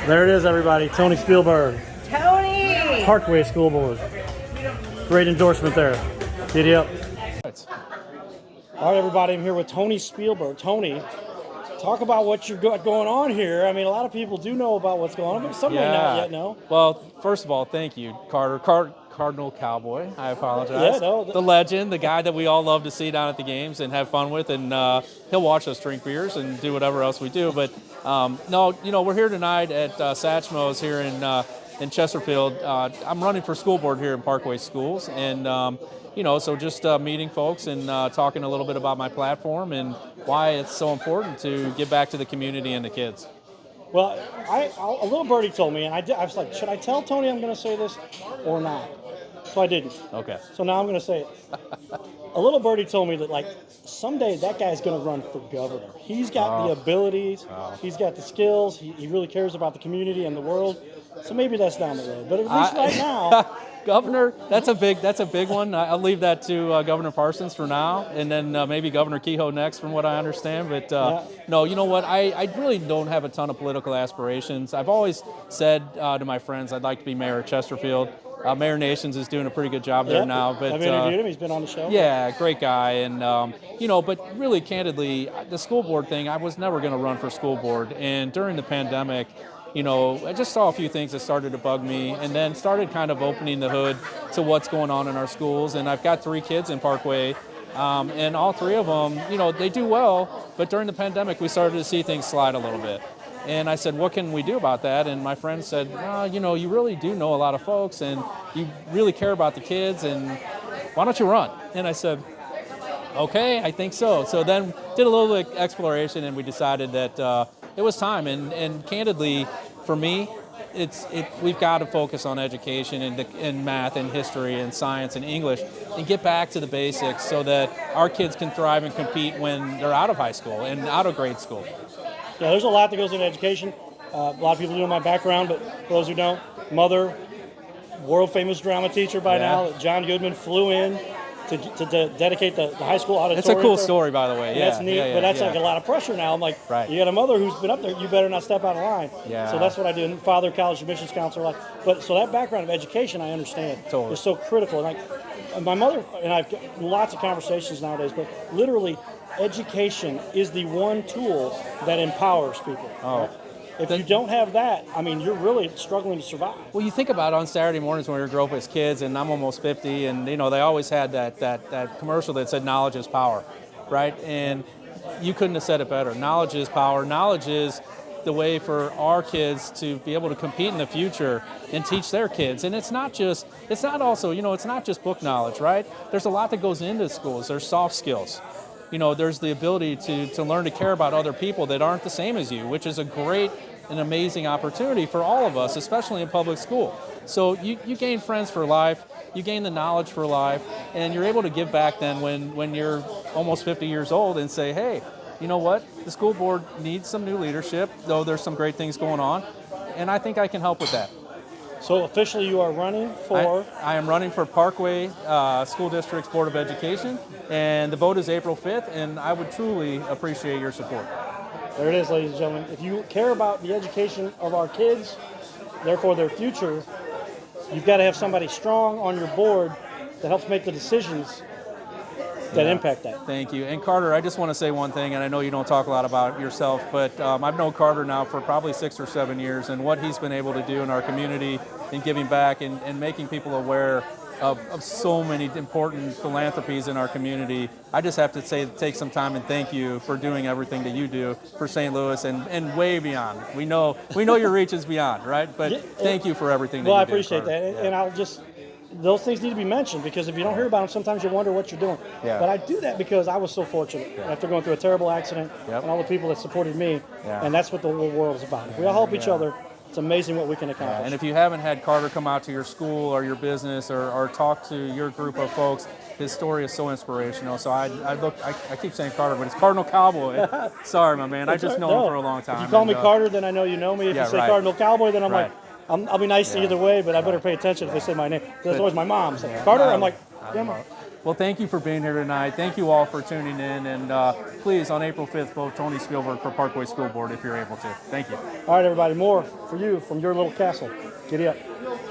There it is, everybody. Tony Spielberg, Tony! Parkway School Board. Great endorsement there. Giddy up. All right, everybody. I'm here with Tony Spielberg. Tony, talk about what you've got going on here. I mean, a lot of people do know about what's going on, but some may not yet know. Well, first of all, thank you, Carter. Cardinal Cowboy. I apologize. Yeah, no. The legend, the guy that we all love to see down at the games and have fun with, and he'll watch us drink beers and do whatever else we do. But no, we're here tonight at Satchmo's here in Chesterfield. I'm running for school board here in Parkway Schools, and so just meeting folks and talking a little bit about my platform and why it's so important to give back to the community and the kids. Well, a little birdie told me, and I was like, should I tell Tony I'm going to say this or not? So I didn't. Okay. So now I'm going to say it. A little birdie told me that, like, someday that guy's going to run for governor. He's got the abilities. He's got the skills. He really cares about the community and the world. So maybe that's down the road. But at least right now. Governor, that's a big one. I'll leave that to Governor Parsons for now, and then maybe Governor Kehoe next, from what I understand. But no, you know what? I really don't have a ton of political aspirations. I've always said to my friends I'd like to be mayor of Chesterfield. Mayor Nations is doing a pretty good job there now. But I've interviewed him. He's been on the show. Yeah, great guy. And, but really candidly, the school board thing, I was never going to run for school board. And during the pandemic, I just saw a few things that started to bug me, and then started kind of opening the hood to what's going on in our schools. And I've got 3 kids in Parkway, and all 3 of them, they do well. But during the pandemic, we started to see things slide a little bit. And I said, what can we do about that? And my friend said, you really do know a lot of folks, and you really care about the kids, and why don't you run? And I said, okay, I think so. So then did a little exploration, and we decided that it was time. And candidly, for me, we've got to focus on education and math and history and science and English and get back to the basics so that our kids can thrive and compete when they're out of high school and out of grade school. Yeah, there's a lot that goes into education. A lot of people know my background, but for those who don't, mother, world-famous drama teacher by now. John Goodman flew in to dedicate the high school auditorium. It's a cool story, by the way. Yeah, that's neat, but that's like a lot of pressure now. I'm like, you got a mother who's been up there, you better not step out of line. Yeah. So that's what I do. And father, college admissions counselor. But so that background of education, I understand, is so critical. And my mother and I've got lots of conversations nowadays, but literally, education is the one tool that empowers people. Right? If you don't have that, I mean, you're really struggling to survive. Well, you think about on Saturday mornings when we grew up as kids, and I'm almost 50, and they always had that commercial that said knowledge is power, right? And you couldn't have said it better. Knowledge is power. Knowledge is the way for our kids to be able to compete in the future and teach their kids. And it's not just book knowledge, right? There's a lot that goes into schools. There's soft skills. There's the ability to learn to care about other people that aren't the same as you, which is a great and amazing opportunity for all of us, especially in public school. So you gain friends for life, you gain the knowledge for life, and you're able to give back then when you're almost 50 years old and say, hey, you know what? The school board needs some new leadership, though there's some great things going on, and I think I can help with that. So officially you are running for? I am running for Parkway School District's Board of Education, and the vote is April 5th, and I would truly appreciate your support. There it is, ladies and gentlemen. If you care about the education of our kids, therefore their future, you've got to have somebody strong on your board that helps make the decisions that impact that. Thank you. And Carter, I just want to say one thing, and I know you don't talk a lot about yourself, but I've known Carter now for probably 6 or 7 years, and what he's been able to do in our community and giving back and making people aware of so many important philanthropies in our community. I just have to take some time and thank you for doing everything that you do for St. Louis and way beyond. We know your reach is beyond, right? But thank you for everything that you do. Well, I appreciate that, and those things need to be mentioned, because if you don't hear about them, sometimes you wonder what you're doing. Yeah. But I do that because I was so fortunate after going through a terrible accident and all the people that supported me, and that's what the whole world is about. If we all help each other, it's amazing what we can accomplish. And if you haven't had Carter come out to your school or your business or talk to your group of folks, his story is so inspirational. So I keep saying Carter, but it's Cardinal Cowboy. Sorry, my man. I just know him for a long time. If you call me Carter, then I know you know me. If you say Cardinal Cowboy, then I'm like, I'll be nice either way, but I better pay attention if they say my name. That's always my mom. So, Carter, I'm like, Well, thank you for being here tonight. Thank you all for tuning in. And please, on April 5th, vote Tony Spielberg for Parkway School Board if you're able to. Thank you. All right, everybody, more for you from your little castle. Giddy up.